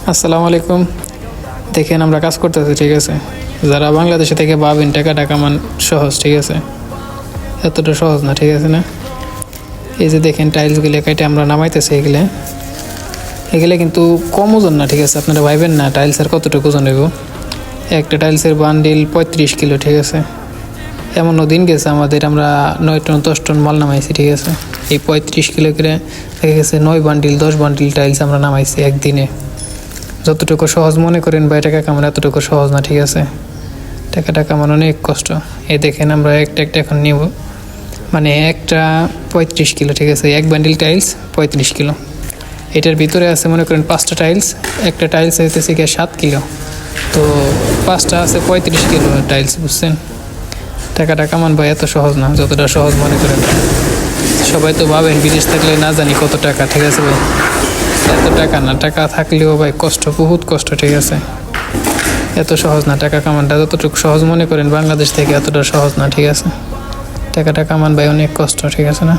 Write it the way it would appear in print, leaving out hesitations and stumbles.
আসসালামু আলাইকুম। দেখেন আমরা কাজ করতেছি, ঠিক আছে। যারা বাংলাদেশে থেকে ভাবেন টাকা কামান সহজ, ঠিক আছে, এতটা সহজ না, ঠিক আছে না। এই যে দেখেন টাইলসগুলো কেটে আমরা নামাইতেছি, এগুলো কিন্তু কম ওজন না, ঠিক আছে। আপনারা ভাইবেন না টাইলসের কতটুকু ওজন হইব। একটা টাইলসের বান্ডিল 35 কিলো, ঠিক আছে। এমনও দিন গেছে আমাদের, আমরা 9 টন 10 টন মাল নামাইছি, ঠিক আছে। এই 35 কিলো করে দেখা গেছে 9 বান্ডিল 10 বান্ডিল টাইলস আমরা নামাইছি একদিনে। যতটুকু সহজ মনে করেন ভাই টাকা কামানো, এতটুকু সহজ না, ঠিক আছে। টাকা কামানো অনেক কষ্ট। এই দেখেন আমরা একটা এখন নিব, মানে একটা 35 কিলো, ঠিক আছে। এক বান্ডিল টাইলস 35 কিলো। এটার ভিতরে আছে মনে করেন 5টা টাইলস। একটা টাইলস হইতেছে গিয়ে 7 কিলো, তো 5টা আছে 35 কিলো টাইলস, বুঝছেন। টাকা কামান ভাই এত সহজ না যতটা সহজ মনে করেন। সবাই তো ভাবেন বিদেশ থাকলে না জানি কত টাকা, ঠিক আছে ভাই। এত টাকা না, টাকা থাকলেও ভাই কষ্ট, বহুত কষ্ট, ঠিক আছে। এত সহজ না টাকা কামানটা, যতটুকু সহজ মনে করেন বাংলাদেশ থেকে এতটা সহজ না, ঠিক আছে। টাকা কামান ভাই অনেক কষ্ট, ঠিক আছে না।